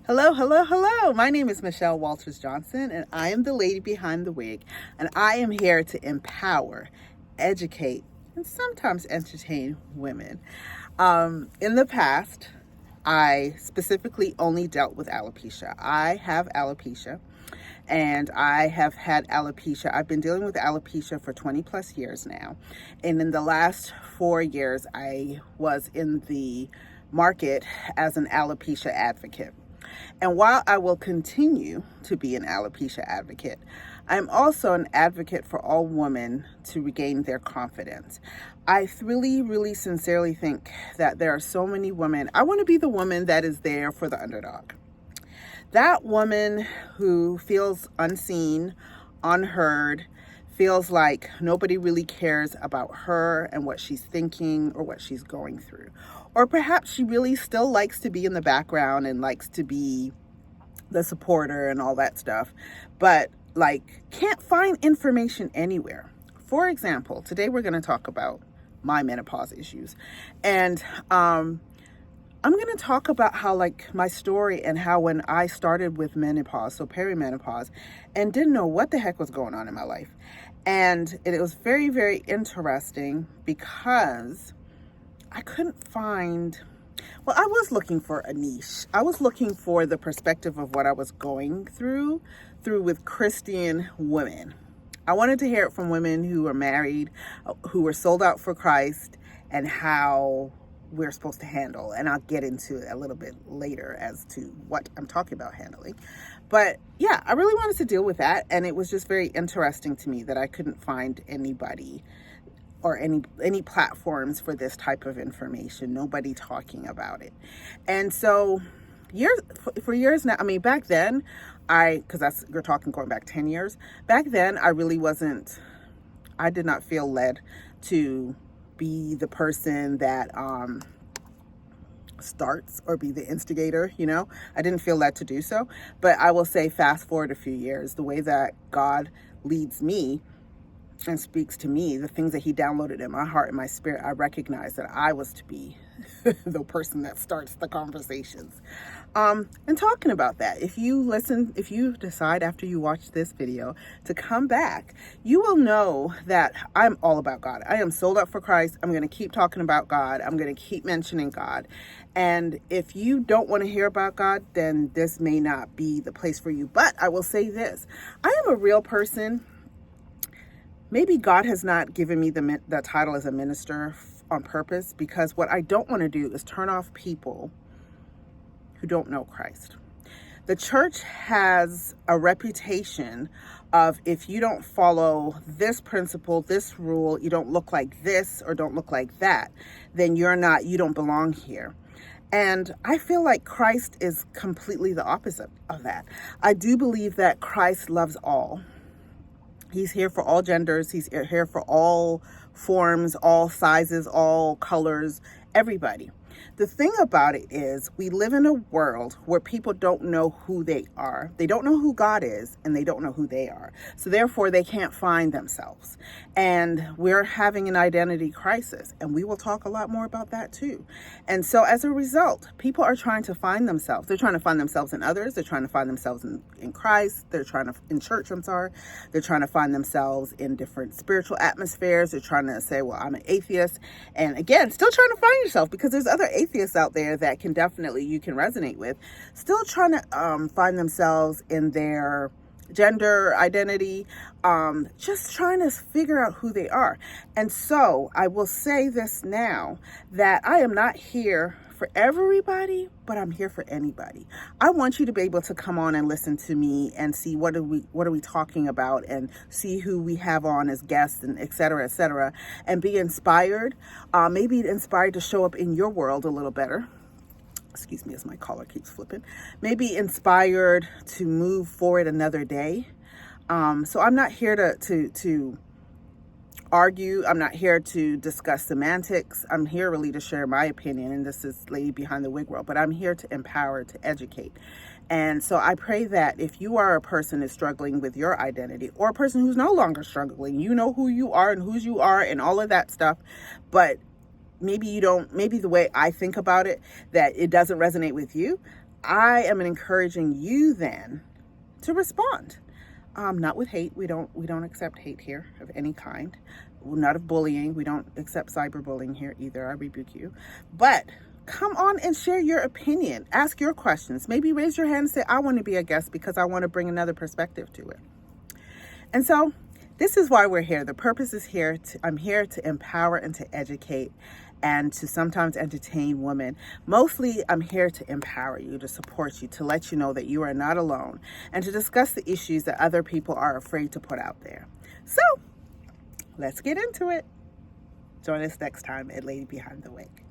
Hello, hello, hello. My name is Michelle Walters Johnson, and I am the lady behind the wig. And I am here to empower, educate, and sometimes entertain women. In the past, I specifically only dealt with alopecia. I have alopecia, and I have had alopecia. I've been dealing with alopecia for 20 plus years now. And in the last 4 years, I was in the market as an alopecia advocate. And while I will continue to be an alopecia advocate, I'm also an advocate for all women to regain their confidence. I really, really sincerely think that there are so many women. I want to be the woman that is there for the underdog. That woman who feels unseen, unheard, feels like nobody really cares about her and what she's thinking or what she's going through. Or perhaps she really still likes to be in the background and likes to be the supporter and all that stuff, but can't find information anywhere. For example, today we're going to talk about my menopause issues. And I'm going to talk about how my story and how when I started with menopause, so perimenopause, and didn't know what the heck was going on in my life. And it was very, very interesting because I couldn't find, well, I was looking for a niche. I was looking for the perspective of what I was going through with Christian women. I wanted to hear it from women who were married, who were sold out for Christ, and how we're supposed to handle. And I'll get into it a little bit later as to what I'm talking about handling. But yeah, I really wanted to deal with that. And it was just very interesting to me that I couldn't find anybody or any platforms for this type of information, nobody talking about it. And so for years now, I mean, back then, because you're talking going back 10 years, back then I did not feel led to be the person that starts or be the instigator, I didn't feel led to do so. But I will say, fast forward a few years, the way that God leads me and speaks to me, the things that he downloaded in my heart and my spirit, I recognize that I was to be the person that starts the conversations. And talking about that, if you decide after you watch this video to come back, you will know that I'm all about God. I am sold out for Christ. I'm going to keep talking about God. I'm going to keep mentioning God. And if you don't want to hear about God, then this may not be the place for you. But I will say this, I am a real person. Maybe God has not given me the title as a minister on purpose, because what I don't want to do is turn off people who don't know Christ. The church has a reputation of, if you don't follow this principle, this rule, you don't look like this or don't look like that, then you don't belong here. And I feel like Christ is completely the opposite of that. I do believe that Christ loves all. He's here for all genders. He's here for all forms, all sizes, all colors, everybody. The thing about it is, we live in a world where people don't know who they are. They don't know who God is, and they don't know who they are. So therefore, they can't find themselves. And we're having an identity crisis, and we will talk a lot more about that too. And so as a result, people are trying to find themselves. They're trying to find themselves in others. They're trying to find themselves in Christ. In church, They're trying to find themselves in different spiritual atmospheres. They're trying to say, well, I'm an atheist. And again, still trying to find yourself, because there's other atheists out there that you can resonate with, still trying to find themselves in their gender identity, just trying to figure out who they are. And so I will say this now, that I am not here for everybody, but I'm here for anybody. I want you to be able to come on and listen to me and see what are we talking about, and see who we have on as guests, and et cetera, and be inspired, maybe inspired to show up in your world a little better. Excuse me as my collar keeps flipping. Maybe inspired to move forward another day. So I'm not here to argue. I'm not here to discuss semantics. I'm here really to share my opinion, and this is Lady Behind the Wig World, but I'm here to empower, to educate. And so I pray that if you are a person who's struggling with your identity, or a person who's no longer struggling, you know who you are and whose you are and all of that stuff, but maybe the way I think about it, that it doesn't resonate with you, I am encouraging you then to respond. Not with hate. We don't accept hate here of any kind. Not of bullying. We don't accept cyberbullying here either. I rebuke you. But come on and share your opinion. Ask your questions. Maybe raise your hand and say, I want to be a guest because I want to bring another perspective to it. And so this is why we're here. The purpose is here. I'm here to empower and to educate and to sometimes entertain women. Mostly, I'm here to empower you, to support you, to let you know that you are not alone, and to discuss the issues that other people are afraid to put out there. So let's get into it. Join us next time at Lady Behind the Wig.